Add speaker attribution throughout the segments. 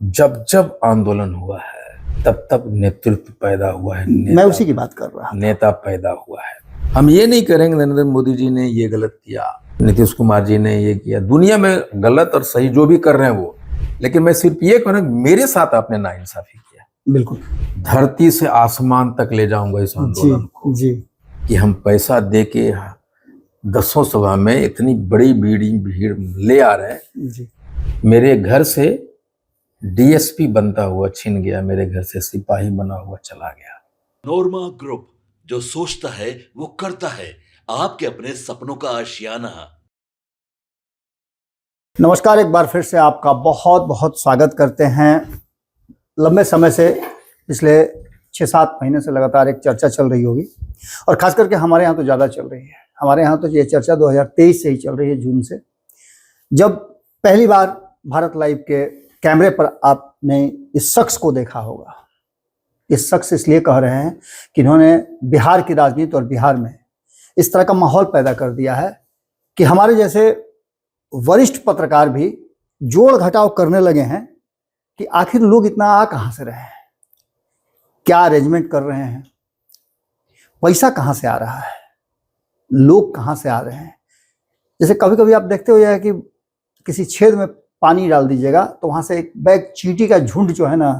Speaker 1: जब जब आंदोलन हुआ है तब तब नेतृत्व पैदा हुआ है,
Speaker 2: मैं उसी की बात कर रहा हूं।
Speaker 1: नेता पैदा हुआ है। हम ये नहीं करेंगे नरेंद्र मोदी जी ने ये गलत किया, नीतीश कुमार जी ने ये किया। दुनिया में गलत और सही जो भी कर रहे हैं वो, लेकिन मैं सिर्फ ये कहूँ मेरे साथ आपने नाइंसाफी किया।
Speaker 2: बिल्कुल,
Speaker 1: धरती से आसमान तक ले जाऊंगा इस आंदोलन को
Speaker 2: जी
Speaker 1: कि हम पैसा दे के दसों सभा में इतनी बड़ी भीड़ ले आ रहे हैं।
Speaker 2: जी,
Speaker 1: मेरे घर से डीएसपी बनता हुआ छिन गया, मेरे घर से सिपाही बना हुआ चला गया।
Speaker 3: नोरमा ग्रुप, जो सोचता है वो करता है। आपके अपने सपनों का आशियाना।
Speaker 2: नमस्कार, एक बार फिर से आपका बहुत बहुत स्वागत करते हैं। लंबे समय से, पिछले 6-7 महीने से लगातार एक चर्चा चल रही होगी, और खास करके हमारे यहाँ तो ज़्यादा चल रही है। हमारे यहाँ तो ये चर्चा 2023 से ही चल रही है, जून से, जब पहली बार भारत लाइव के कैमरे पर आपने इस शख्स को देखा होगा। इस शख्स इसलिए कह रहे हैं कि इन्होंने बिहार की राजनीति और बिहार में इस तरह का माहौल पैदा कर दिया है कि हमारे जैसे वरिष्ठ पत्रकार भी जोड़ घटाव करने लगे हैं कि आखिर लोग इतना आ कहाँ से रहे हैं, क्या अरेंजमेंट कर रहे हैं, पैसा कहाँ से आ रहा है, लोग कहाँ से आ रहे हैं। जैसे कभी कभी आप देखते हो यह कि किसी छेद में पानी डाल दीजिएगा तो वहां से एक बैग चींटी का झुंड जो है ना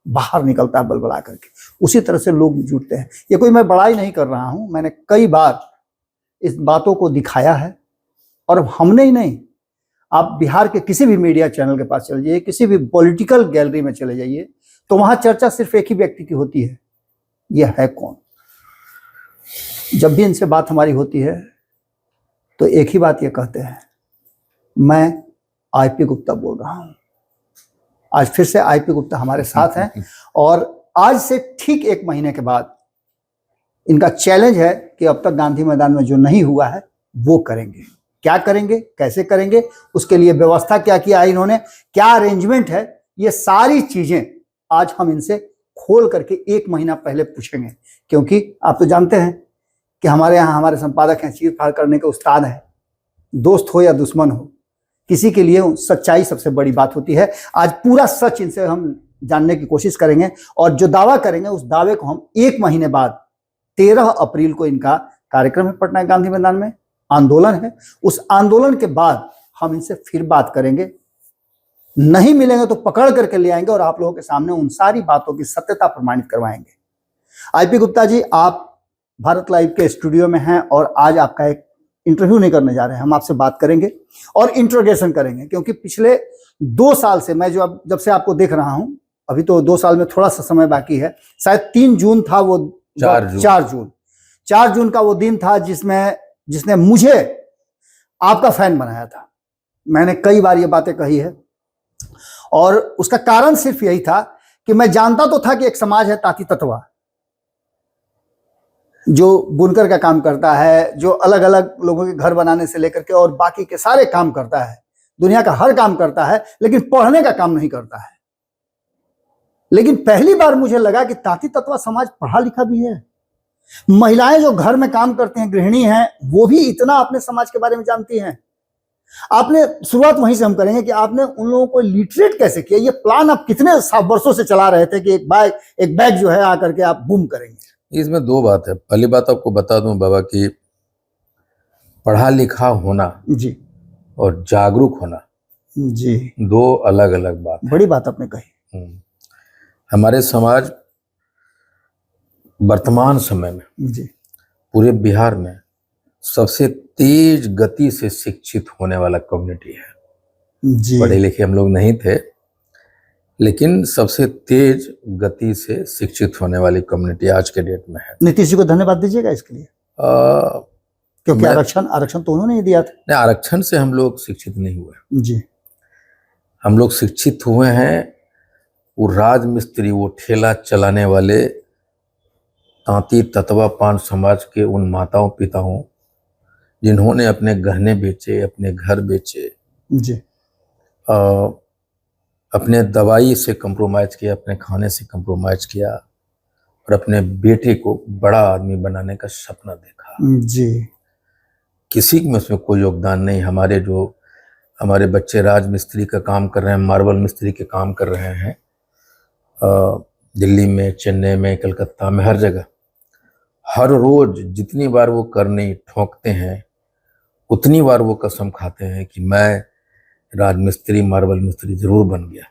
Speaker 2: बाहर निकलता है बलबला करके। उसी तरह से लोग जुटते हैं। ये कोई मैं बड़ाई नहीं कर रहा हूं, मैंने कई बार इस बातों को दिखाया है। और हमने ही नहीं, आप बिहार के किसी भी मीडिया चैनल के पास चले जाइए, किसी भी पॉलिटिकल गैलरी में चले जाइए, तो वहां चर्चा सिर्फ एक ही व्यक्ति की होती है, यह है कौन। जब भी इनसे बात हमारी होती है तो एक ही बात ये कहते हैं, मैं आईपी गुप्ता बोल रहा हूं। आज फिर से आईपी गुप्ता हमारे साथ हैं, और आज से ठीक 1 महीने के बाद इनका चैलेंज है कि अब तक गांधी मैदान में जो नहीं हुआ है वो करेंगे। क्या करेंगे, कैसे करेंगे, उसके लिए व्यवस्था क्या किया है इन्होंने, क्या अरेंजमेंट है, ये सारी चीजें आज हम इनसे खोल करके 1 महीना पहले पूछेंगे। क्योंकि आप तो जानते हैं कि हमारे यहाँ हमारे संपादक हैं, चीर फाड़ करने के उस्ताद हैं। दोस्त हो या दुश्मन हो, किसी के लिए सच्चाई सबसे बड़ी बात होती है। आज पूरा सच इनसे हम जानने की कोशिश करेंगे, और जो दावा करेंगे उस दावे को हम 1 महीने बाद 13 अप्रैल को इनका कार्यक्रम है पटना गांधी मैदान में, आंदोलन है। उस आंदोलन के बाद हम इनसे फिर बात करेंगे। नहीं मिलेंगे तो पकड़ करके ले आएंगे और आप लोगों के सामने उन सारी बातों की सत्यता प्रमाणित करवाएंगे। आईपी गुप्ता जी, आप भारत लाइव के स्टूडियो में हैं और आज आपका एक इंटरव्यू नहीं करने जा रहे हैं, हम आपसे बात करेंगे और इंट्रोगेशन करेंगे। क्योंकि पिछले 2 साल से मैं जब से आपको देख रहा हूं, अभी तो 2 साल में थोड़ा सा समय बाकी है, शायद 3 जून था वो, 4 जून का वो दिन था जिसने मुझे आपका फैन बनाया था। मैंने कई बार ये बातें कही है, और उसका कारण सिर्फ यही था कि मैं जानता तो था कि एक समाज है ताती तत्वा, जो बुनकर का काम करता है, जो अलग अलग लोगों के घर बनाने से लेकर के और बाकी के सारे काम करता है, दुनिया का हर काम करता है, लेकिन पढ़ने का काम नहीं करता है। लेकिन पहली बार मुझे लगा कि ताती तत्वा समाज पढ़ा लिखा भी है। महिलाएं जो घर में काम करती हैं, गृहिणी हैं, वो भी इतना अपने समाज के बारे में जानती हैं। आपने शुरुआत वहीं से हम करेंगे कि आपने उन लोगों को लिटरेट कैसे किया। ये प्लान आप कितने वर्षों से चला रहे थे कि एक बैग जो है आकर के आप बूम करेंगे।
Speaker 1: इसमें 2 बात है। पहली बात आपको बता दूं बाबा कि पढ़ा लिखा होना
Speaker 2: जी
Speaker 1: और जागरूक होना
Speaker 2: जी
Speaker 1: 2 अलग अलग बात है।
Speaker 2: बड़ी बात आपने कही।
Speaker 1: हमारे समाज वर्तमान समय में
Speaker 2: जी
Speaker 1: पूरे बिहार में सबसे तेज गति से शिक्षित होने वाला कम्युनिटी है।
Speaker 2: जी,
Speaker 1: पढ़े लिखे हम लोग नहीं थे, लेकिन सबसे तेज गति से शिक्षित होने वाली कम्युनिटी आज के डेट में है।
Speaker 2: नीतीश जी को धन्यवाद दीजिएगा इसके लिए, क्योंकि आरक्षण तो उन्होंने ही दिया था।
Speaker 1: नहीं, आरक्षण से हम लोग शिक्षित नहीं हुए
Speaker 2: जी,
Speaker 1: हम लोग शिक्षित हुए हैं वो राज मिस्त्री, वो ठेला चलाने वाले तांती ततवा पान समाज के उन माताओं पिताओं जिन्होंने अपने गहने बेचे, अपने घर बेचे,
Speaker 2: जी,
Speaker 1: अपने दवाई से कंप्रोमाइज किया, अपने खाने से कंप्रोमाइज किया, और अपने बेटे को बड़ा आदमी बनाने का सपना देखा।
Speaker 2: जी,
Speaker 1: किसी में उसमें कोई योगदान नहीं। हमारे जो हमारे बच्चे राज मिस्त्री का काम कर रहे हैं, मार्बल मिस्त्री के काम कर रहे हैं, दिल्ली में, चेन्नई में, कलकत्ता में, हर जगह। हर रोज जितनी बार वो करनी ठोंकते हैं उतनी बार वो कसम खाते हैं कि मैं राज मिस्त्री, मार्बल मिस्त्री जरूर बन गया,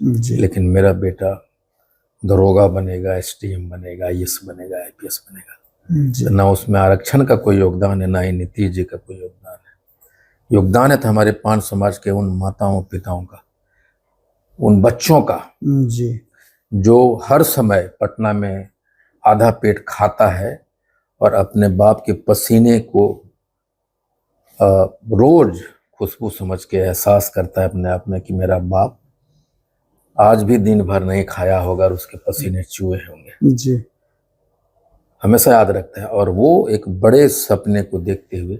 Speaker 2: जी
Speaker 1: लेकिन मेरा बेटा दरोगा बनेगा, एसडीएम बनेगा, आईएएस बनेगा, आईपीएस बनेगा।
Speaker 2: जी
Speaker 1: तो ना उसमें आरक्षण का कोई योगदान है, ना ही नीतीश जी का कोई योगदान है। योगदान है तो हमारे पान समाज के उन माताओं पिताओं का, उन बच्चों का
Speaker 2: जी
Speaker 1: जो हर समय पटना में आधा पेट खाता है और अपने बाप के पसीने को रोज खुशबू समझ के एहसास करता है अपने आप में कि मेरा बाप आज भी दिन भर नहीं खाया होगा और उसके पसीने चूहे होंगे।
Speaker 2: जी
Speaker 1: हमेशा याद रखता है। और वो एक बड़े सपने को देखते हुए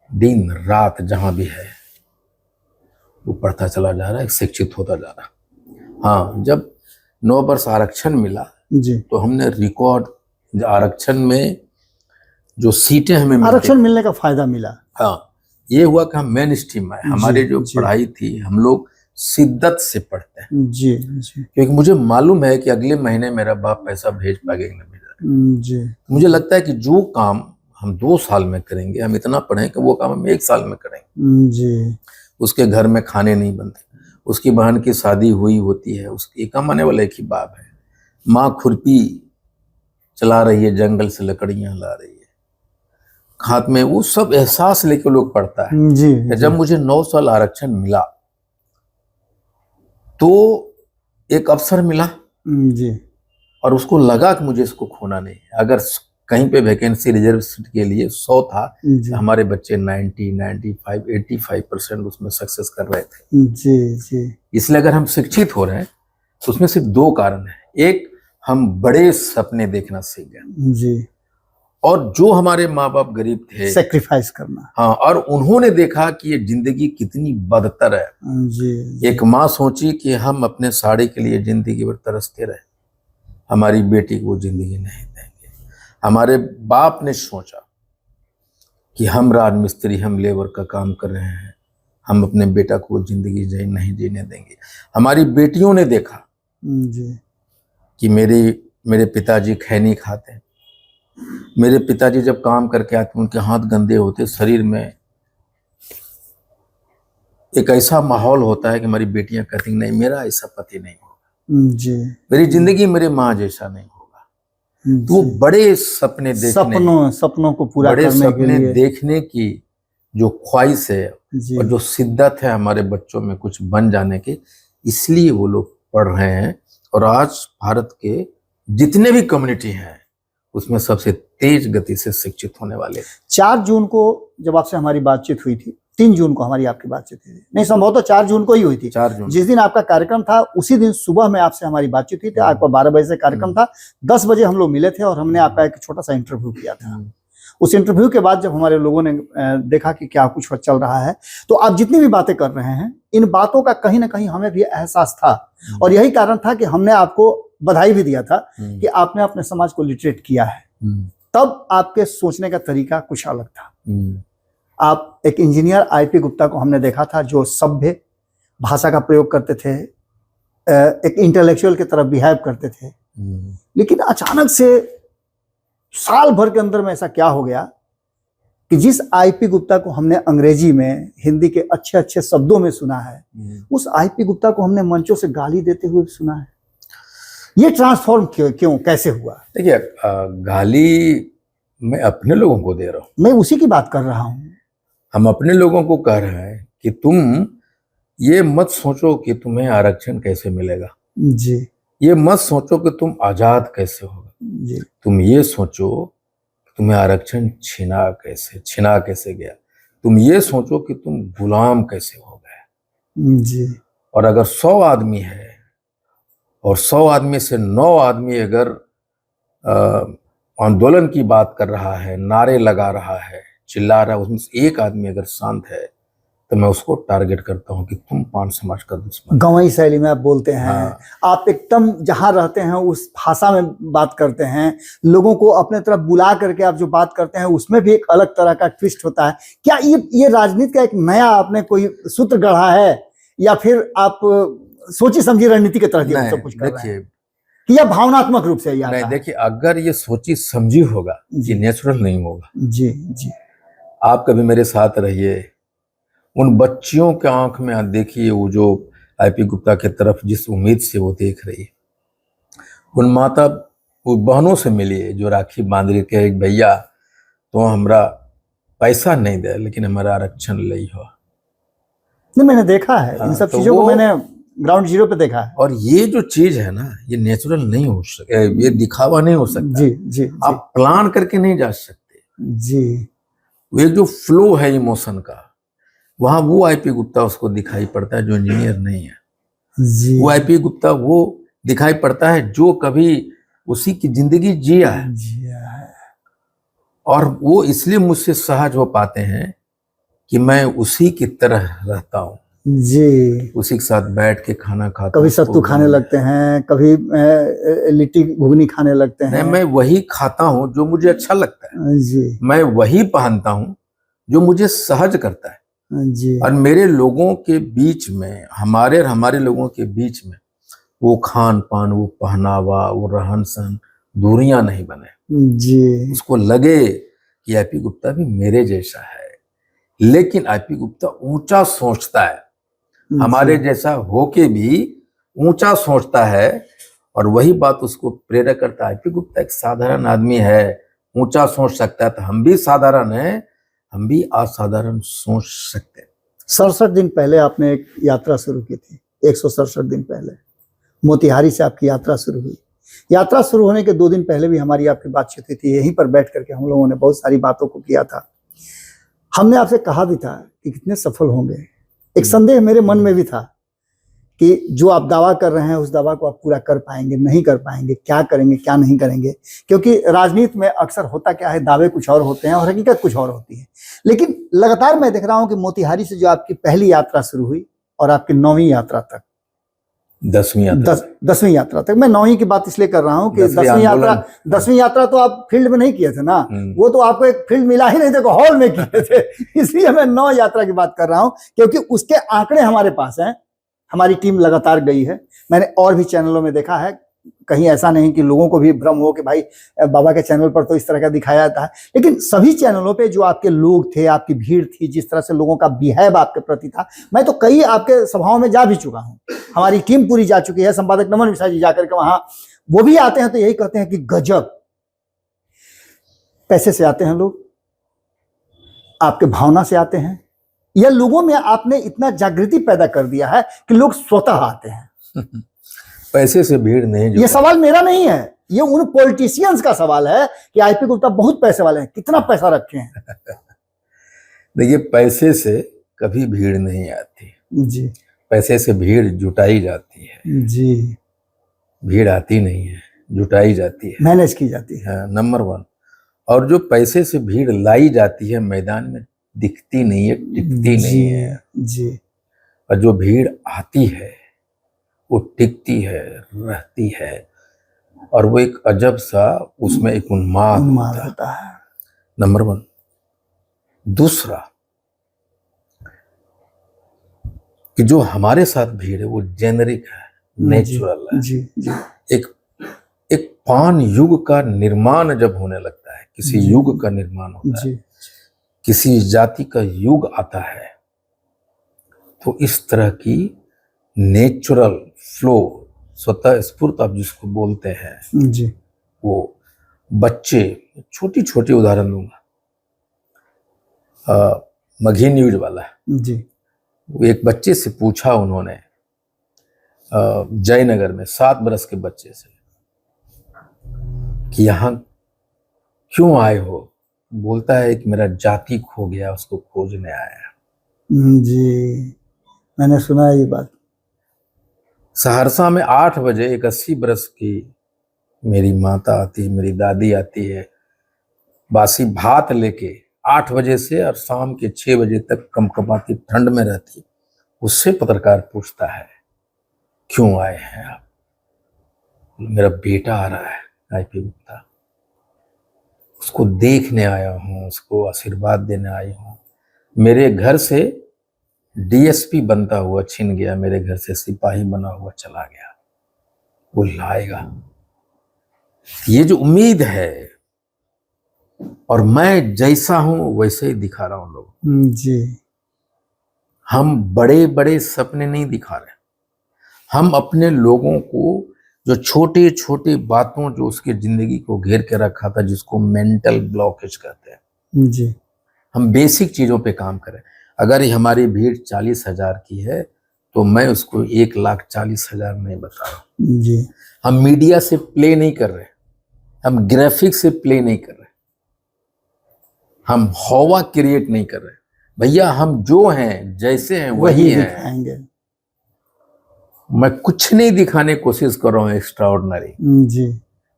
Speaker 1: दिन रात जहां भी है वो पढ़ता चला जा रहा है, शिक्षित होता जा रहा है। हाँ, जब 9 वर्ष आरक्षण मिला
Speaker 2: जी
Speaker 1: तो हमने रिकॉर्ड आरक्षण में जो सीटें हमें मिलती,
Speaker 2: आरक्षण मिलने का फायदा मिला।
Speaker 1: हाँ, ये हुआ कि हम मेन स्ट्रीम में, हमारी जो
Speaker 2: जी।
Speaker 1: पढ़ाई थी हम लोग शिद्दत से पढ़ते हैं,
Speaker 2: जी जी
Speaker 1: क्योंकि मुझे मालूम है कि अगले महीने मेरा बाप पैसा भेज पाएगा कि नहीं भेजा।
Speaker 2: जी
Speaker 1: मुझे लगता है कि जो काम हम 2 साल में करेंगे, हम इतना पढ़ें कि वो काम हम 1 साल में करेंगे।
Speaker 2: जी
Speaker 1: उसके घर में खाने नहीं बनते, उसकी बहन की शादी हुई होती है, उसकी कमाने वाला एक ही बाप है, माँ खुरपी चला रही है, जंगल से लकड़ियां ला रही है, हाथ में, वो सब एहसास लेके लोग पढ़ता है।
Speaker 2: जी
Speaker 1: जब मुझे 9 साल आरक्षण मिला तो एक अवसर मिला
Speaker 2: जी
Speaker 1: और उसको लगा कि मुझे इसको खोना नहीं है। अगर कहीं पे वैकेंसी रिजर्व सीट के लिए 100 था,
Speaker 2: जी
Speaker 1: हमारे बच्चे 90, 95, 85% उसमें सक्सेस कर रहे थे।
Speaker 2: जी जी
Speaker 1: इसलिए अगर हम शिक्षित हो रहे हैं तो उसमें सिर्फ 2 कारण है। एक, हम बड़े सपने देखना सीख गए,
Speaker 2: जी
Speaker 1: और जो हमारे माँ बाप गरीब थे,
Speaker 2: सेक्रीफाइस करना।
Speaker 1: हाँ, और उन्होंने देखा कि ये जिंदगी कितनी बदतर है।
Speaker 2: जी
Speaker 1: एक माँ सोची कि हम अपने साड़ी के लिए जिंदगी भर तरसते रहे, हमारी बेटी को जिंदगी नहीं देंगे। हमारे बाप ने सोचा कि हम राजमिस्त्री, हम लेबर का काम कर रहे हैं, हम अपने बेटा को जिंदगी नहीं जीने देंगे। हमारी बेटियों ने देखा
Speaker 2: जी
Speaker 1: कि मेरे पिताजी खैनी खाते हैं, मेरे पिताजी जब काम करके आते उनके हाथ गंदे होते, शरीर में एक ऐसा माहौल होता है कि हमारी बेटियां कहती नहीं, मेरा ऐसा पति नहीं होगा,
Speaker 2: जी
Speaker 1: मेरी जिंदगी मेरे माँ जैसा नहीं होगा। तो वो बड़े सपने देखने,
Speaker 2: सपनों को पूरा
Speaker 1: बड़े
Speaker 2: करने के
Speaker 1: सपने
Speaker 2: लिए।
Speaker 1: देखने की जो ख्वाहिश है
Speaker 2: जी
Speaker 1: और जो शिद्दत है हमारे बच्चों में कुछ बन जाने की, इसलिए वो लोग पढ़ रहे हैं। और आज भारत के जितने भी कम्युनिटी हैं उसमें सबसे तेज गति से शिक्षित होने वाले।
Speaker 2: 4 जून को जब आपसे हमारी बातचीत हुई थी, 3 जून को हमारी आपकी बातचीत हुई थी, नहीं संभवतः 4 जून को ही हुई थी।
Speaker 1: 4 जून
Speaker 2: जिस दिन आपका कार्यक्रम था उसी दिन सुबह में आपसे हमारी बातचीत हुई थी। आपका 12 बजे से कार्यक्रम था, 10 बजे हम लोग मिले थे और हमने आपका एक छोटा सा इंटरव्यू किया था। उस इंटरव्यू के बाद जब हमारे लोगों ने देखा कि क्या कुछ चल रहा है, तो आप जितनी भी बातें कर रहे हैं, इन बातों का कहीं ना कहीं हमें भी एहसास था, और यही कारण था कि हमने आपको बधाई भी दिया था कि आपने अपने समाज को लिटरेट किया है। तब आपके सोचने का तरीका कुछ अलग था। आप एक इंजीनियर आईपी गुप्ता को हमने देखा था जो सभ्य भाषा का प्रयोग करते थे, एक इंटेलेक्चुअल की तरह बिहेव करते थे, लेकिन अचानक से साल भर के अंदर में ऐसा क्या हो गया कि जिस आईपी गुप्ता को हमने अंग्रेजी में, हिंदी के अच्छे अच्छे शब्दों में सुना है, उस आईपी गुप्ता को हमने मंचों से गाली देते हुए सुना है। ये ट्रांसफॉर्म क्यों कैसे हुआ?
Speaker 1: देखिए, गाली मैं अपने लोगों को दे रहा हूँ,
Speaker 2: मैं उसी की बात कर रहा हूँ।
Speaker 1: हम अपने लोगों को कह रहे हैं कि तुम ये मत सोचो कि तुम्हें आरक्षण कैसे मिलेगा,
Speaker 2: जी
Speaker 1: ये मत सोचो कि तुम आजाद कैसे होगा,
Speaker 2: जी
Speaker 1: तुम ये सोचो कि तुम्हें आरक्षण छिना कैसे गया, तुम ये सोचो कि तुम गुलाम कैसे हो गए।
Speaker 2: जी
Speaker 1: और अगर 100 आदमी है और 100 आदमी से 9 आदमी अगर आंदोलन की बात कर रहा है, नारे लगा रहा है, चिल्ला रहा है, उसमें से एक आदमी अगर शांत है तो मैं उसको टारगेट करता हूँ कि तुम पान समाज का दुश्मन।
Speaker 2: गंवई शैली में आप बोलते हैं।
Speaker 1: हाँ।
Speaker 2: आप एकदम जहां रहते हैं उस भाषा में बात करते हैं, लोगों को अपने तरफ बुला करके आप जो बात करते हैं उसमें भी एक अलग तरह का ट्विस्ट होता है। क्या ये राजनीति का एक नया आपने कोई सूत्र गढ़ा है, या फिर आप सोची समझी रणनीति के तहत ये सब कुछ कर रहे हैं,
Speaker 1: देखिए,
Speaker 2: कि यह भावनात्मक रूप से
Speaker 1: नहीं, देखिए, अगर ये सोची समझी होगा, ये नेचुरल नहीं होगा।
Speaker 2: जी जी।
Speaker 1: आप कभी मेरे साथ रहिए, उन बच्चियों के आंख में आप देखिए, वो जो आईपी गुप्ता की तरफ जिस उम्मीद से वो देख रही है, उन माता वो बहनों से मिलिए जो राखी बांध रही के भैया तो हमरा पैसा नहीं दे लेकिन हमारा आरक्षण ले हो।
Speaker 2: नहीं, मैंने देखा है इन सब
Speaker 1: तो
Speaker 2: चीजों को, मैंने ग्राउंड जीरो पे देखा है।
Speaker 1: और ये जो चीज है ना, ये नेचुरल नहीं हो सकता, ये दिखावा नहीं हो सकता।
Speaker 2: जी जी,
Speaker 1: आप प्लान करके नहीं जा सकते
Speaker 2: जी।
Speaker 1: ये जो फ्लो है इमोशन का, वहां वो आईपी गुप्ता उसको दिखाई पड़ता है जो इंजीनियर नहीं है
Speaker 2: जी।
Speaker 1: वो आईपी गुप्ता वो दिखाई पड़ता है जो कभी उसी की जिंदगी जिया है, और वो इसलिए मुझसे सहज हो पाते हैं कि मैं उसी की तरह रहता हूँ
Speaker 2: जी।
Speaker 1: उसी के साथ बैठ के खाना खाता
Speaker 2: कभी सत्तू खाने लगते हैं, कभी लिट्टी घुगनी खाने लगते हैं।
Speaker 1: मैं वही खाता हूँ जो मुझे अच्छा लगता है
Speaker 2: जी।
Speaker 1: मैं वही पहनता हूँ जो मुझे सहज करता है
Speaker 2: जी।
Speaker 1: और मेरे लोगों के बीच में, हमारे लोगों के बीच में वो खान पान, वो पहनावा, वो रहन सहन, दूरियां नहीं बने
Speaker 2: जी।
Speaker 1: उसको लगे कि आईपी गुप्ता भी मेरे जैसा है। लेकिन आईपी गुप्ता ऊंचा सोचता है, हमारे जैसा होके भी ऊंचा सोचता है, और वही बात उसको प्रेरक करता है। आईपी गुप्ता एक साधारण आदमी है, ऊंचा सोच सकता है, तो हम भी साधारण हैं, हम भी असाधारण सोच सकते हैं।
Speaker 2: 67 दिन पहले आपने एक यात्रा शुरू की थी, 167 दिन पहले मोतिहारी से आपकी यात्रा शुरू हुई। यात्रा शुरू होने के 2 दिन पहले भी हमारी आपकी बातचीत हुई थी, यहीं पर बैठ करके हम लोगों ने बहुत सारी बातों को किया था। हमने आपसे कहा भी था कि कितने सफल होंगे। एक संदेह मेरे मन में भी था कि जो आप दावा कर रहे हैं उस दावा को आप पूरा कर पाएंगे, नहीं कर पाएंगे, क्या करेंगे, क्या नहीं करेंगे, क्योंकि राजनीति में अक्सर होता क्या है, दावे कुछ और होते हैं और हकीकत कुछ और होती है। लेकिन लगातार मैं देख रहा हूं कि मोतिहारी से जो आपकी पहली यात्रा शुरू हुई और आपकी 9वीं यात्रा तक, 10वीं यात्रा तक, मैं 9वीं की बात इसलिए कर रहा हूं कि 10वीं यात्रा तो आप फील्ड में नहीं किए थे ना, वो तो आपको एक फील्ड मिला ही नहीं था, हॉल में किए थे। इसलिए मैं 9 यात्रा की बात कर रहा हूं, क्योंकि उसके आंकड़े हमारे पास हैं। हमारी टीम लगातार गई है, मैंने और भी चैनलों में देखा है, कहीं ऐसा नहीं कि लोगों को भी भ्रम हो कि भाई बाबा के चैनल पर तो इस तरह का दिखाया जाता है, लेकिन सभी चैनलों पे जो आपके लोग थे, आपकी भीड़ थी, जिस तरह से लोगों का बिहेव आपके प्रति था, मैं तो कई आपके सभाओं में जा भी चुका हूं, हमारी टीम पूरी जा चुकी है, संपादक नमन मिश्रा जी जाकर के वहां, वो भी आते हैं तो यही कहते हैं कि गजब। पैसे से आते हैं लोग, आपके भावना से आते हैं, या लोगों में आपने इतना जागृति पैदा कर दिया है कि लोग स्वतः आते हैं।
Speaker 1: पैसे से भीड़ नहीं।
Speaker 2: ये सवाल मेरा नहीं है, ये उन पॉलिटिशियंस का सवाल है कि आईपी गुप्ता बहुत पैसे वाले हैं, कितना पैसा रखे हैं।
Speaker 1: देखिए, पैसे से कभी भीड़ नहीं आती
Speaker 2: जी।
Speaker 1: पैसे से भीड़ जुटाई जाती है
Speaker 2: जी।
Speaker 1: भीड़ आती नहीं है, जुटाई जाती है,
Speaker 2: मैनेज की जाती है।
Speaker 1: नंबर 1। और जो पैसे से भीड़ लाई जाती है मैदान में दिखती नहीं है, टिकती नहीं है।
Speaker 2: जी।
Speaker 1: और जो भीड़ आती है वो टिकती है, रहती है, और वो एक अजब सा उसमें एक उन्माद होता है। नंबर 1। दूसरा कि जो हमारे साथ भीड़ है वो जेनरिक है, नेचुरल है।
Speaker 2: जी, जी।
Speaker 1: एक पान युग का निर्माण जब होने लगता है, किसी युग का निर्माण होता है, किसी जाति का युग आता है, तो इस तरह की नेचुरल फ्लो, स्वतः स्फूर्त आप जिसको बोलते हैं,
Speaker 2: जी,
Speaker 1: वो बच्चे, छोटी छोटी उदाहरण दूंगा, मघी न्यूज वाला
Speaker 2: जी,
Speaker 1: वो एक बच्चे से पूछा उन्होंने, जयनगर में 7 बरस के बच्चे से, कि यहाँ क्यों आए हो? बोलता है कि मेरा जाति खो गया, उसको खोजने आया।
Speaker 2: जी, मैंने सुना है ये बात।
Speaker 1: सहरसा में 8 बजे एक 80 बरस की मेरी माता आती है, मेरी दादी आती है, बासी भात लेके 8 बजे से और शाम के 6 बजे तक कमकमाती ठंड में रहती, उससे पत्रकार पूछता है क्यों आए हैं आप? मेरा बेटा आ रहा है आईपी गुप्ता, उसको देखने आया हूँ, उसको आशीर्वाद देने आई हूँ। मेरे घर से डीएसपी बनता हुआ छिन गया, मेरे घर से सिपाही बना हुआ चला गया, वो लाएगा। ये जो उम्मीद है, और मैं जैसा हूं वैसे ही दिखा रहा हूं लोग।
Speaker 2: जी।
Speaker 1: हम बड़े बड़े सपने नहीं दिखा रहे, हम अपने लोगों को जो छोटे छोटे बातों जो उसके जिंदगी को घेर के रखा था, जिसको मेंटल ब्लॉकेज कहते हैं,
Speaker 2: जी।
Speaker 1: हम बेसिक चीजों पे काम करें। अगर हमारी भीड़ 40,000 की है तो मैं उसको 1,40,000 नहीं बता रहा हूं।
Speaker 2: जी।
Speaker 1: हम मीडिया से प्ले नहीं कर रहे, हम ग्राफिक से प्ले नहीं कर रहे, हम हवा क्रिएट नहीं कर रहे। भैया हम जो हैं जैसे हैं वही हैं।
Speaker 2: दिखाएंगे।
Speaker 1: मैं कुछ नहीं दिखाने की कोशिश कर रहा हूँ एक्स्ट्राऑर्डिनरी।
Speaker 2: जी।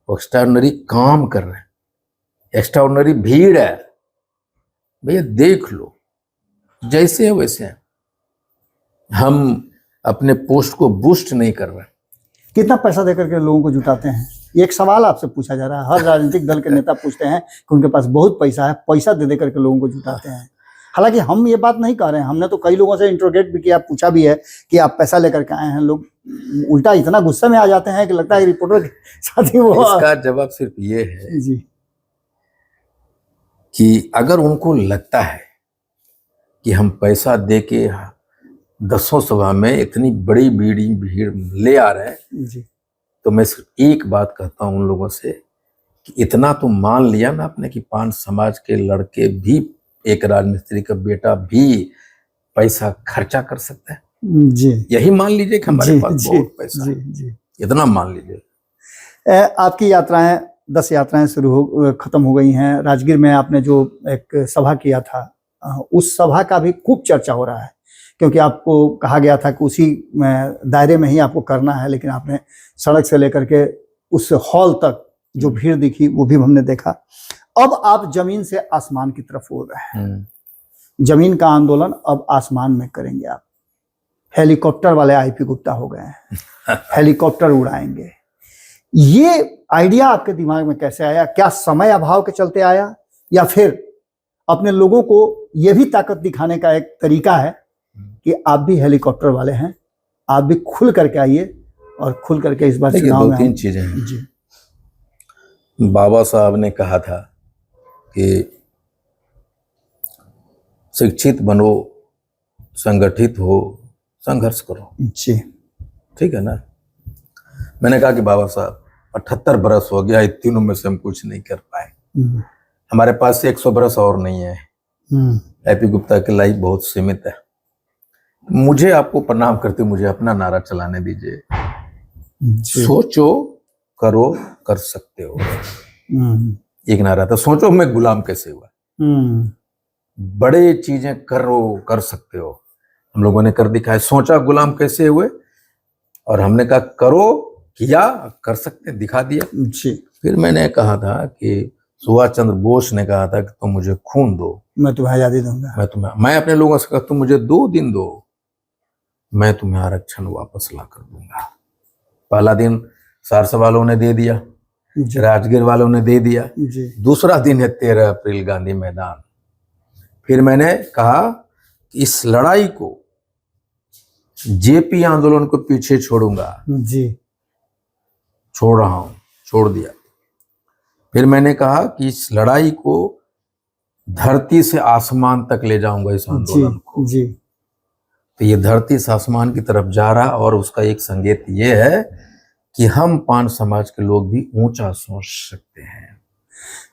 Speaker 1: एक्स्ट्राऑर्डिनरी काम कर रहे हैं, एक्स्ट्राऑर्डिनरी भीड़ है। भैया देख लो, जैसे है वैसे हैं। हम अपने पोस्ट को बूस्ट नहीं कर रहे।
Speaker 2: कितना पैसा देकर के लोगों को जुटाते हैं? ये एक सवाल आपसे पूछा जा रहा है। हर राजनीतिक दल के नेता पूछते हैं कि उनके पास बहुत पैसा है, पैसा दे देकर के लोगों को जुटाते हैं। हालांकि हम ये बात नहीं कह रहे हैं, हमने तो कई लोगों से इंट्रोगेट भी किया, पूछा भी है कि आप पैसा लेकर के आए हैं। लोग उल्टा इतना गुस्से में आ जाते हैं कि लगता है रिपोर्टर के साथ ही वो।
Speaker 1: इसका जवाब सिर्फ ये है
Speaker 2: जी।
Speaker 1: कि अगर उनको लगता है कि हम पैसा दे के 10 सभा में इतनी बड़ी भीड़ ले आ रहे हैं,
Speaker 2: जी।
Speaker 1: तो मैं सिर्फ एक बात कहता हूं उन लोगों से कि इतना तो मान लिया ना आपने कि पान समाज के लड़के भी, एक राजमिस्त्री का बेटा भी पैसा खर्चा कर सकता है।
Speaker 2: जी।
Speaker 1: यही मान लीजिए कि हमारे पास बहुत पैसा है,
Speaker 2: जी।
Speaker 1: इतना मान लीजिए।
Speaker 2: आपकी यात्राएं 10 यात्राएं खत्म हो गई हैं। राजगीर में आपने जो एक सभा किया था, उस सभा का भी खूब चर्चा हो रहा है, क्योंकि आपको कहा गया था कि उसी दायरे में ही आपको करना है, लेकिन आपने सड़क से लेकर के उस हॉल तक जो भीड़ दिखी वो भी हमने देखा। अब आप जमीन से आसमान की तरफ उड़ रहे हैं। जमीन का आंदोलन अब आसमान में करेंगे आप। हेलीकॉप्टर वाले आईपी गुप्ता हो गए हैं, हेलीकॉप्टर उड़ाएंगे। ये आइडिया आपके दिमाग में कैसे आया? क्या समय अभाव के चलते आया, या फिर अपने लोगों को यह भी ताकत दिखाने का एक तरीका है कि आप भी हेलीकॉप्टर वाले हैं, आप भी खुल करके आइए और खुल करके इस बार चुनाव में?
Speaker 1: 2-3 चीजें हैं
Speaker 2: जी।
Speaker 1: बाबा साहब ने कहा था कि शिक्षित बनो, संगठित हो, संघर्ष करो।
Speaker 2: जी।
Speaker 1: ठीक है ना। मैंने कहा कि बाबा साहब 78 बरस हो गया, इन तीनों में से हम कुछ नहीं कर पाए। हमारे पास से 100 बरस और नहीं है। आईपी गुप्ता की लाइफ बहुत सीमित है। मुझे आपको प्रणाम करते मुझे अपना नारा चलाने दीजिए। सोचो, करो, कर सकते हो। एक नारा था, सोचो मैं गुलाम कैसे हुआ। बड़े चीजें करो, कर सकते हो। हम लोगों ने कर दिखाया। सोचा गुलाम कैसे हुए, और हमने कहा करो, किया, कर सकते, दिखा दिया।
Speaker 2: जी।
Speaker 1: फिर मैंने कहा था कि सुभाष चंद्र बोस ने कहा था कि तुम मुझे खून दो, मैं
Speaker 2: तुम्हें आजादी दूंगा।
Speaker 1: मैं अपने लोगों से कहा तुम मुझे 2 दिन दो, मैं तुम्हें आरक्षण वापस ला कर दूंगा। पहला दिन सारसा वालों ने दे दिया, राजगीर वालों ने दे दिया। दूसरा दिन है 13 अप्रैल गांधी मैदान। फिर मैंने कहा कि इस लड़ाई को, जेपी आंदोलन को पीछे छोड़ूंगा।
Speaker 2: जी।
Speaker 1: छोड़ रहा हूं, छोड़ दिया। फिर मैंने कहा कि इस लड़ाई को धरती से आसमान तक ले जाऊंगा, इस आंदोलन को।
Speaker 2: जी।
Speaker 1: तो ये धरती से आसमान की तरफ जा रहा, और उसका एक संकेत ये है कि हम पान समाज के लोग भी ऊंचा सोच सकते हैं।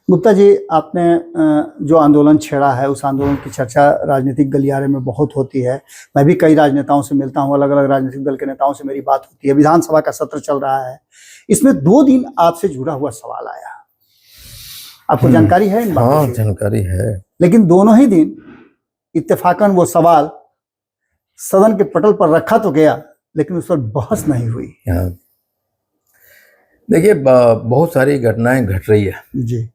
Speaker 2: गुप्ता जी, आपने जो आंदोलन छेड़ा है, उस आंदोलन की चर्चा राजनीतिक गलियारे में बहुत होती है। मैं भी कई राजनेताओं से मिलता हूं, अलग अलग राजनीतिक दल के नेताओं से मेरी बात होती है। विधानसभा का सत्र चल रहा है, इसमें 2 दिन आपसे जुड़ा हुआ सवाल आया। आपको जानकारी है इन बातों की?
Speaker 1: जानकारी है। लेकिन
Speaker 2: दोनों ही दिन इत्तेफाकन वो सवाल सदन के पटल पर रखा तो गया, लेकिन उस पर बहस नहीं हुई।
Speaker 1: देखिए, बहुत सारी घटनाएं घट रही है।
Speaker 2: जी।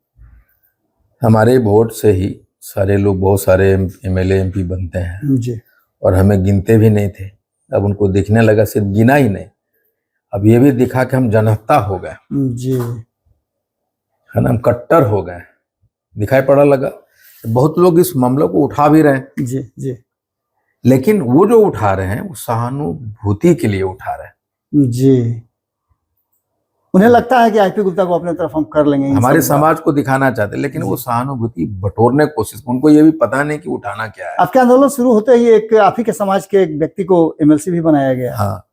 Speaker 1: हमारे वोट से ही सारे लोग बहुत सारे एमएलए एमपी बनते हैं
Speaker 2: जी
Speaker 1: और हमें गिनते भी नहीं थे। अब उनको दिखने लगा, सिर्फ गिना ही नहीं, अब ये भी दिखा कि हम जनहत्ता हो गए,
Speaker 2: जी
Speaker 1: है ना, हम कट्टर हो गए, दिखाई पड़ा लगा। बहुत लोग इस मामले को उठा भी रहे हैं,
Speaker 2: जी जी
Speaker 1: लेकिन वो जो उठा रहे हैं वो सहानुभूति के लिए उठा रहे हैं।
Speaker 2: जी। उन्हें लगता है कि आईपी गुप्ता को अपने तरफ हम कर लेंगे, इन
Speaker 1: हमारे
Speaker 2: सब
Speaker 1: समाज को दिखाना चाहते हैं, लेकिन वो सहानुभूति बटोरने की कोशिश, उनको ये भी पता नहीं कि उठाना क्या है।
Speaker 2: आपके आंदोलन शुरू होते ही एक आप ही के समाज के एक व्यक्ति को एमएलसी भी बनाया गया।
Speaker 1: हाँ,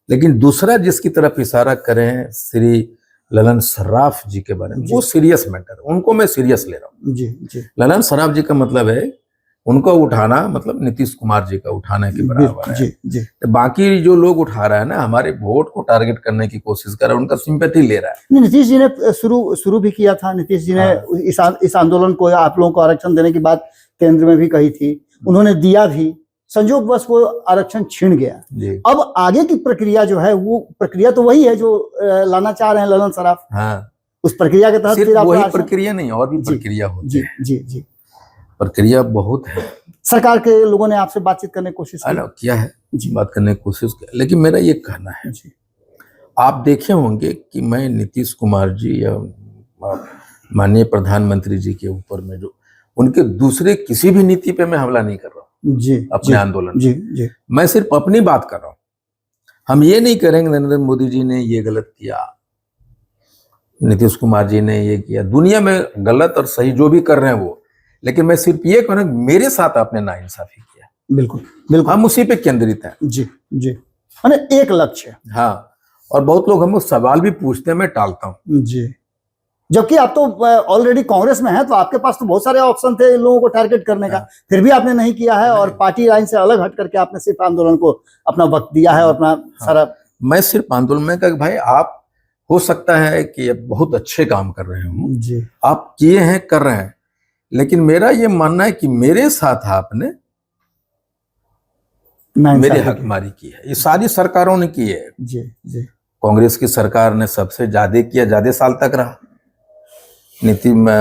Speaker 1: लेकिन दूसरा जिसकी तरफ इशारा करें श्री ललन सराफ जी के बारे में, वो सीरियस मैटर, उनको मैं सीरियस ले रहा हूँ।
Speaker 2: जी जी
Speaker 1: ललन सराफ जी का मतलब है, उनको उठाना मतलब नीतीश कुमार जी का उठाने के बराबर है।
Speaker 2: जी जी
Speaker 1: तो बाकी जो लोग उठा रहा है ना, हमारे वोट को टारगेट करने की कोशिश कर रहा है, उनका सिंपैथी ले रहा है।
Speaker 2: नहीं, नीतीश जी ने शुरू भी किया था। नीतीश जी ने इस आंदोलन को, आप लोगों को आरक्षण देने की बात केंद्र में भी कही थी, उन्होंने दिया भी, संयोगवश वो आरक्षण छिन गया।
Speaker 1: जी।
Speaker 2: अब आगे की प्रक्रिया जो है, वो प्रक्रिया तो वही है जो लाना चाह रहे हैं ललन सराफ।
Speaker 1: हाँ,
Speaker 2: उस प्रक्रिया के तहत
Speaker 1: सिर्फ
Speaker 2: फिर आप
Speaker 1: वही प्रक्रिया नहीं, और भी प्रक्रिया होती
Speaker 2: जी
Speaker 1: है।
Speaker 2: जी जी।
Speaker 1: प्रक्रिया बहुत है।
Speaker 2: सरकार के लोगों ने आपसे बातचीत करने की कोशिश की?
Speaker 1: किया है,
Speaker 2: जी।
Speaker 1: बात करने की कोशिश की, लेकिन मेरा ये कहना है,
Speaker 2: जी
Speaker 1: आप देखे होंगे कि मैं नीतीश कुमार जी या माननीय प्रधानमंत्री जी के ऊपर में जो उनके दूसरे किसी भी नीति पे मैं हमला नहीं कर रहा हूँ
Speaker 2: जी
Speaker 1: अपने आंदोलन।
Speaker 2: जी जी।
Speaker 1: मैं सिर्फ अपनी बात कर रहा हूँ। हम ये नहीं करेंगे नरेंद्र मोदी जी ने ये गलत किया, नीतीश कुमार जी ने ये किया, दुनिया में गलत और सही जो भी कर रहे हैं वो, लेकिन मैं सिर्फ ये कहूँ मेरे साथ आपने नाइंसाफी किया।
Speaker 2: बिल्कुल बिल्कुल,
Speaker 1: हम उसी पे केंद्रित हैं।
Speaker 2: जी जी, माने एक लक्ष्य।
Speaker 1: हाँ, और बहुत लोग हमको सवाल भी पूछते हैं, मैं टालता हूँ।
Speaker 2: जी, जबकि आप तो ऑलरेडी कांग्रेस में हैं, तो आपके पास तो बहुत सारे ऑप्शन थे इन लोगों को टारगेट करने का, फिर भी आपने नहीं किया है और पार्टी लाइन से अलग हट करके आपने सिर्फ आंदोलन को अपना वक्त दिया है और अपना सारा।
Speaker 1: मैं सिर्फ आंदोलन में कहा भाई, आप हो सकता है कि बहुत अच्छे काम कर रहे हो
Speaker 2: जी,
Speaker 1: आप किए हैं, कर रहे हैं, लेकिन मेरा ये मानना है कि मेरे साथ आपने मेरे हकमारी की है। ये सारी सरकारों ने की है।
Speaker 2: जी जी।
Speaker 1: कांग्रेस की सरकार ने सबसे ज्यादा किया, ज्यादा साल तक रहा। नीति में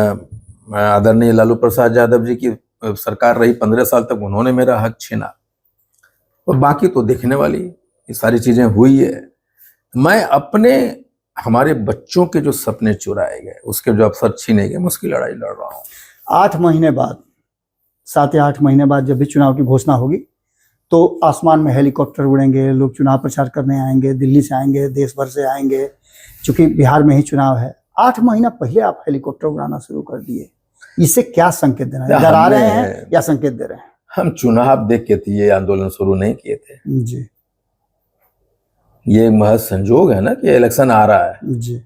Speaker 1: आदरणीय लालू प्रसाद यादव जी की सरकार रही 15 साल तक, उन्होंने मेरा हक छीना। और बाकी तो देखने वाली ये सारी चीजें हुई है। मैं अपने हमारे बच्चों के जो सपने चुराए गए, उसके जो अवसर छीने गए, मैं उसकी लड़ाई लड़ रहा हूँ।
Speaker 2: 8 महीने बाद, 7 या 8 महीने बाद जब भी चुनाव की घोषणा होगी, तो आसमान में हेलीकॉप्टर उड़ेंगे, लोग चुनाव प्रचार करने आएंगे, दिल्ली से आएंगे, देश भर से आएंगे, क्योंकि बिहार में ही चुनाव है। 8 महीना पहले आप हेलीकॉप्टर उड़ाना शुरू कर दिए, इससे क्या संकेत देना है? डरा रहे हैं या संकेत दे रहे हैं?
Speaker 1: हम चुनाव देख के ये आंदोलन शुरू नहीं किए थे
Speaker 2: जी।
Speaker 1: ये महज संजोग है ना कि इलेक्शन आ रहा है
Speaker 2: जी,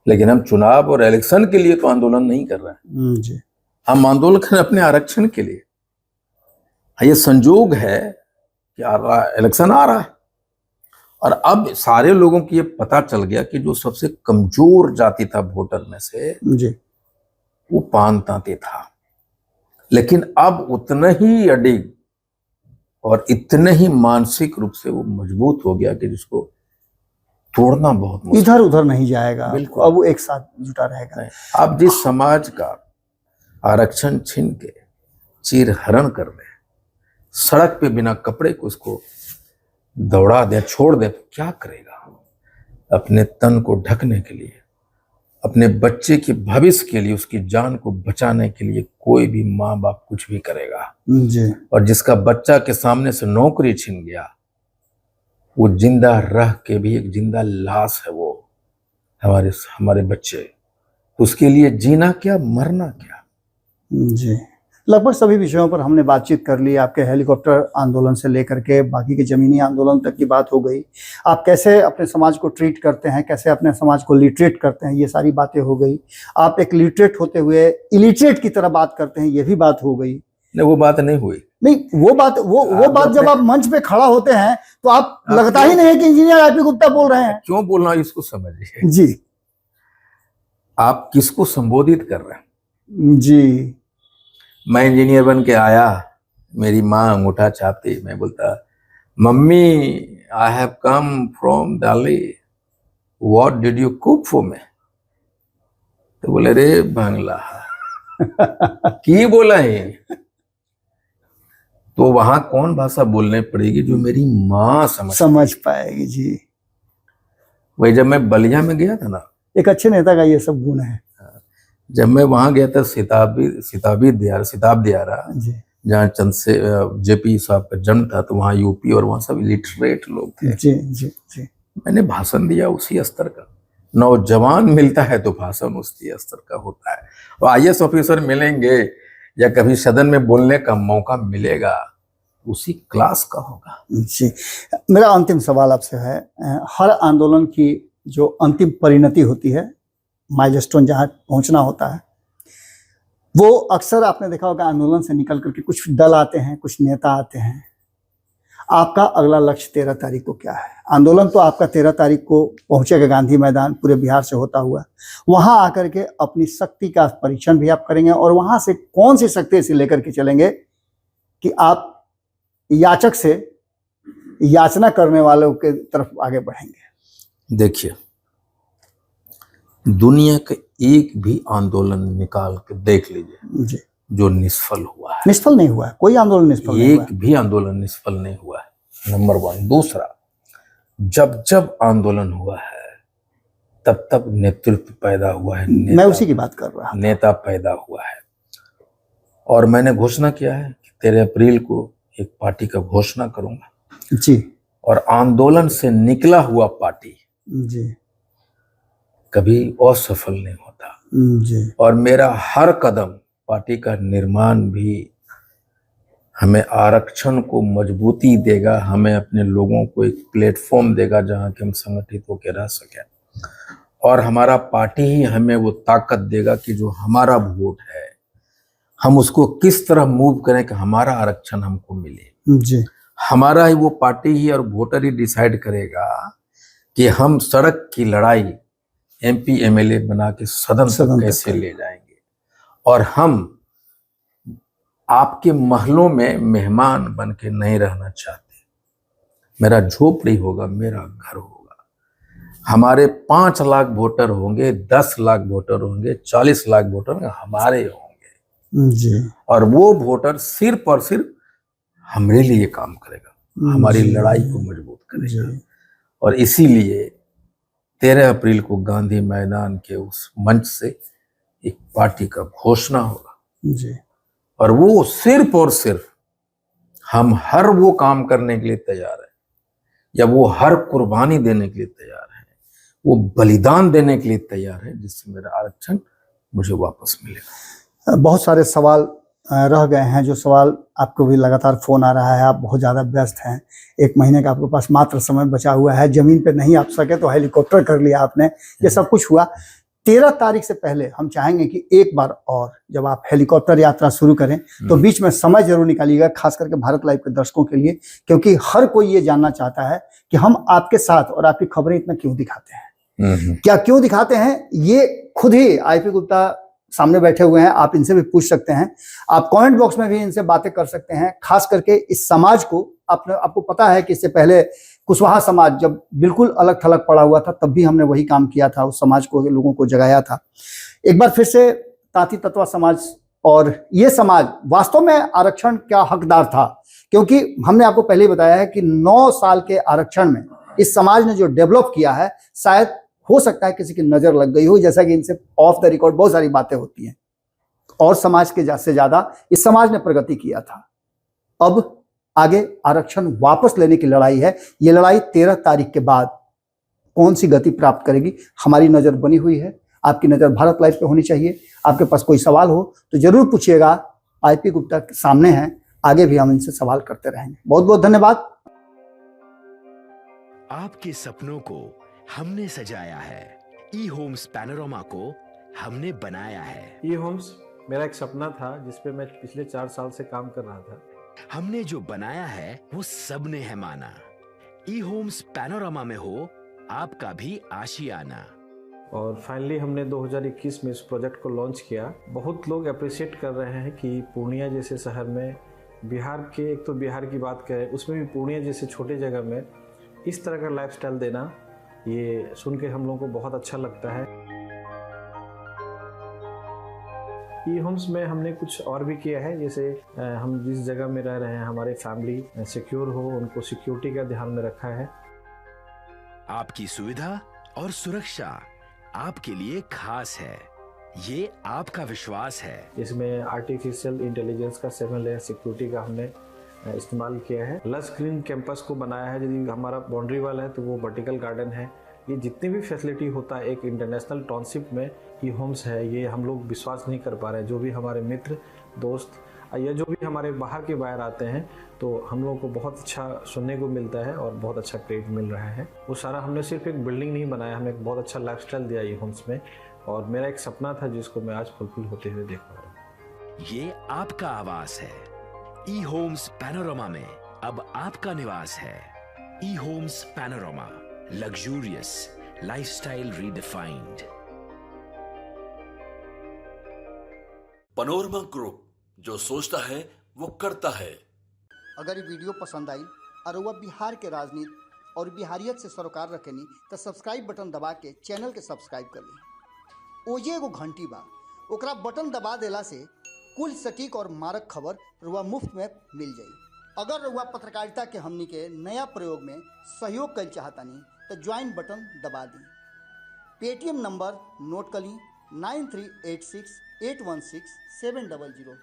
Speaker 1: लेकिन हम चुनाव और इलेक्शन के लिए तो आंदोलन नहीं कर रहे हैं।
Speaker 2: जी।
Speaker 1: हम आंदोलन कर अपने आरक्षण के लिए। ये संजोग है कि इलेक्शन आ रहा है और अब सारे लोगों को ये पता चल गया कि जो सबसे कमजोर जाति था वोटर में से,
Speaker 2: जी,
Speaker 1: वो पान तांती था। लेकिन अब उतना ही अडिग और इतने ही मानसिक रूप से वो मजबूत हो गया कि जिसको तोड़ना बहुत मुश्किल।
Speaker 2: इधर उधर नहीं जाएगा,
Speaker 1: बिल्कुल।
Speaker 2: अब वो एक साथ जुटा रहेगा।
Speaker 1: अब जिस समाज का आरक्षण छीन के चीर हरण कर दे, सड़क पे बिना कपड़े को उसको दौड़ा दे, छोड़ दे, तो क्या करेगा? अपने तन को ढकने के लिए, अपने बच्चे के भविष्य के लिए, उसकी जान को बचाने के लिए कोई भी माँ बाप कुछ भी करेगा।
Speaker 2: जी।
Speaker 1: और जिसका बच्चा के सामने से नौकरी छीन गया, वो जिंदा रह के भी एक जिंदा लाश है। वो हमारे बच्चे, उसके लिए जीना क्या, मरना क्या।
Speaker 2: जी, लगभग सभी विषयों पर हमने बातचीत कर ली। आपके हेलीकॉप्टर आंदोलन से लेकर के बाकी के जमीनी आंदोलन तक की बात हो गई। आप कैसे अपने समाज को ट्रीट करते हैं, कैसे अपने समाज को लिटरेट करते हैं, ये सारी बातें हो गई। आप एक लिटरेट होते हुए इलिटरेट की तरह बात करते हैं, ये भी बात हो गई।
Speaker 1: नहीं, वो बात नहीं हुई।
Speaker 2: नहीं, वो बात जब आप मंच पे खड़ा होते हैं तो आप लगता ही नहीं है कि इंजीनियर आईपी गुप्ता बोल रहे हैं।
Speaker 1: क्यों बोलना, इसको समझिए
Speaker 2: जी।
Speaker 1: आप किसको संबोधित कर रहे हैं?
Speaker 2: जी।
Speaker 1: मैं इंजीनियर बन के आया, मेरी माँ अंगूठा छापती, मैं बोलता mummy I have come from Delhi, what did you cook for me? तो बोले रे बांग्ला। की बोला है। तो वहां कौन भाषा बोलने पड़ेगी जो मेरी माँ
Speaker 2: समझ पाएगी जी।
Speaker 1: वही जब मैं बलिया में गया था ना,
Speaker 2: एक अच्छे नेता का ये सब गुण है
Speaker 1: जब मैं वहां गया था सिताबी दियारा
Speaker 2: जी।
Speaker 1: जहाँ चंद से जेपी साहब का जन्म था, तो वहाँ यूपी और वहाँ सब लिटरेट लोग थे।
Speaker 2: जी जी जी।
Speaker 1: मैंने भाषण दिया उसी स्तर का। नौजवान मिलता है तो भाषण उसी स्तर का होता है। और आईएएस ऑफिसर मिलेंगे या कभी सदन में बोलने का मौका मिलेगा, उसी क्लास का होगा।
Speaker 2: जी। मेरा अंतिम सवाल आपसे है, हर आंदोलन की जो अंतिम परिणति होती है, माइलस्टोन जहाँ पहुँचना होता है, वो अक्सर आपने देखा होगा आंदोलन से निकल करके कुछ दल आते हैं, कुछ नेता आते हैं। आपका अगला लक्ष्य 13 तारीख को क्या है? आंदोलन तो आपका 13 तारीख को पहुंचेगा गांधी मैदान, पूरे बिहार से होता हुआ। वहां आकर के अपनी शक्ति का परीक्षण भी आप करेंगे, और वहां से कौन सी शक्ति ऐसी लेकर के चलेंगे कि आप याचक से याचना करने वालों के तरफ आगे बढ़ेंगे?
Speaker 1: देखिए, दुनिया का एक भी आंदोलन निकाल के देख लीजिए
Speaker 2: जी।
Speaker 1: जो निष्फल हुआ है।
Speaker 2: निष्फल नहीं हुआ है, कोई आंदोलन निष्फल नहीं हुआ है।
Speaker 1: एक भी आंदोलन निष्फल नहीं हुआ है, नंबर 1। दूसरा, जब जब आंदोलन हुआ है तब तब नेतृत्व पैदा हुआ है,
Speaker 2: मैं उसी की बात कर रहा हूं।
Speaker 1: नेता पैदा हुआ है। और मैंने घोषणा किया है कि 13 अप्रैल को एक पार्टी का घोषणा करूंगा
Speaker 2: जी।
Speaker 1: और आंदोलन से निकला हुआ पार्टी
Speaker 2: जी
Speaker 1: कभी असफल नहीं होता।
Speaker 2: जी।
Speaker 1: और मेरा हर कदम पार्टी का निर्माण भी हमें आरक्षण को मजबूती देगा, हमें अपने लोगों को एक प्लेटफॉर्म देगा जहां कि हम संगठित होकर रह सकें। और हमारा पार्टी ही हमें वो ताकत देगा कि जो हमारा वोट है हम उसको किस तरह मूव करें कि हमारा आरक्षण हमको मिले।
Speaker 2: जी।
Speaker 1: हमारा ही वो पार्टी ही और वोटर ही डिसाइड करेगा कि हम सड़क की लड़ाई एमपी एमएलए बना के सदन तक कैसे ले जाएंगे। और हम आपके महलों में मेहमान बन के नहीं रहना चाहते। मेरा झोपड़ी होगा, मेरा घर होगा। हमारे 5 लाख वोटर होंगे, 10 लाख वोटर होंगे, 40 लाख वोटर हमारे होंगे
Speaker 2: जी।
Speaker 1: और वो वोटर सिर्फ और सिर्फ हमारे लिए काम करेगा, हमारी लड़ाई को मजबूत करेगा। और इसीलिए 13 अप्रैल को गांधी मैदान के उस मंच से एक पार्टी का घोषणा होगा
Speaker 2: जी।
Speaker 1: और वो सिर्फ और सिर्फ हम हर वो काम करने के लिए तैयार है या वो हर कुर्बानी देने के लिए तैयार है, वो बलिदान देने के लिए तैयार है जिससे मेरा आरक्षण मुझे वापस मिलेगा।
Speaker 2: बहुत सारे सवाल रह गए हैं, जो सवाल आपको भी लगातार फोन आ रहा है, आप बहुत ज़्यादा व्यस्त हैं, 1 महीने का आपके पास मात्र समय बचा हुआ है, जमीन पे नहीं आ सके तो हेलीकॉप्टर कर लिया आपने, ये सब कुछ हुआ। 13 तारीख से पहले हम चाहेंगे कि एक बार और जब आप हेलीकॉप्टर यात्रा शुरू करें तो बीच में समय जरूर निकालिएगा, खास करके भारत लाइव के दर्शकों के लिए, क्योंकि हर कोई ये जानना चाहता है कि हम आपके साथ और आपकी खबरें इतना क्यों दिखाते हैं, क्या क्यों दिखाते हैं। ये खुद ही आईपी गुप्ता सामने बैठे हुए हैं, आप इनसे भी पूछ सकते हैं, आप कमेंट बॉक्स में भी इनसे बातें कर सकते हैं। खास करके इस समाज को आपको पता है कि इससे पहले कुशवाहा समाज जब बिल्कुल अलग थलग पड़ा हुआ था तब भी हमने वही काम किया था, उस समाज को, लोगों को जगाया था। एक बार फिर से तांती तत्वा समाज और ये समाज वास्तव में आरक्षण क्या हकदार था, क्योंकि हमने आपको पहले ही बताया है कि 9 साल के आरक्षण में इस समाज ने जो डेवलप किया है, शायद हो सकता है किसी की नजर लग गई हो, जैसा कि इनसे ऑफ द रिकॉर्ड बहुत सारी बातें होती हैं, और समाज के से ज्यादा इस समाज ने प्रगति किया था। अब आगे आरक्षण वापस लेने की लड़ाई है। ये लड़ाई 13 तारीख के बाद कौन सी गति प्राप्त करेगी, हमारी नजर बनी हुई है, आपकी नजर भारत लाइव पे होनी चाहिए। आपके पास कोई सवाल हो तो जरूर पूछिएगा, आईपी गुप्ता के सामने हैं, आगे भी हम इनसे सवाल करते रहेंगे। बहुत बहुत धन्यवाद।
Speaker 4: आपके सपनों को हमने सजाया है, ई होम्स पैनोरामा को हमने बनाया है।
Speaker 5: ई होम्स मेरा एक सपना था जिस पे मैं पिछले 4 साल से काम कर रहा था।
Speaker 4: हमने जो बनाया है वो सबने है माना। ई होम्स पैनोरामा में हो आपका भी आशियाना।
Speaker 5: और फाइनली हमने 2021 में इस प्रोजेक्ट को लॉन्च किया। बहुत लोग अप्रिशिएट कर रहे हैं कि पूर्णिया जैसे शहर में, बिहार के, एक तो बिहार की बात करें उसमें भी पूर्णिया जैसे छोटे जगह में इस तरह का लाइफस्टाइल देना, ये सुन के हम लोगों को बहुत अच्छा लगता है। ई होम्स में हमने कुछ और भी किया है, जैसे हम जिस जगह में रह रहे हैं हमारे फैमिली सिक्योर हो, उनको सिक्योरिटी का ध्यान में रखा है।
Speaker 4: आपकी सुविधा और सुरक्षा आपके लिए खास है, ये आपका विश्वास है।
Speaker 5: इसमें आर्टिफिशियल इंटेलिजेंस का 7 लेयर सिक्योरिटी का हमने इस्तेमाल किया है। लस ग्रीन कैंपस को बनाया है, यदि हमारा बाउंड्री वाल है तो वो वर्टिकल गार्डन है। ये जितनी भी फैसिलिटी होता है एक इंटरनेशनल टाउनशिप में ई होम्स है, ये हम लोग विश्वास नहीं कर पा रहे हैं। जो भी हमारे मित्र दोस्त या जो भी हमारे बाहर के बाहर आते हैं तो हम लोगों को बहुत अच्छा सुनने को मिलता है और बहुत अच्छा क्रेडिट मिल रहा है। वो सारा हमने सिर्फ एक बिल्डिंग नहीं बनाया, हमें एक बहुत अच्छा लाइफस्टाइल दिया ई होम्स में, और मेरा एक सपना था जिसको मैं आज फुलफिल होते हुए देख पा रहा हूँ।
Speaker 4: ये आपका आवास है। ई होम्स पैनोरमा में अब आपका निवास है। E homes Panorama, luxurious lifestyle redefined.
Speaker 3: Panorama group, जो सोचता है वो करता है।
Speaker 2: अगर ये वीडियो पसंद आई और वह बिहार के राजनीति और बिहारियत से सरोकार रखेनी तो सब्सक्राइब बटन दबा के चैनल के सब्सक्राइब कर ली। ओजे एगो घंटी बा, ओकरा बटन दबा देला से कुल सटीक और मारक खबर रुआ मुफ्त में मिल जाई। अगर रुआ पत्रकारिता के हमनी के नया प्रयोग में सहयोग कर चाहतानी तो ज्वाइन बटन दबा दी। पेटीएम नंबर नोट कर ली 9386816700।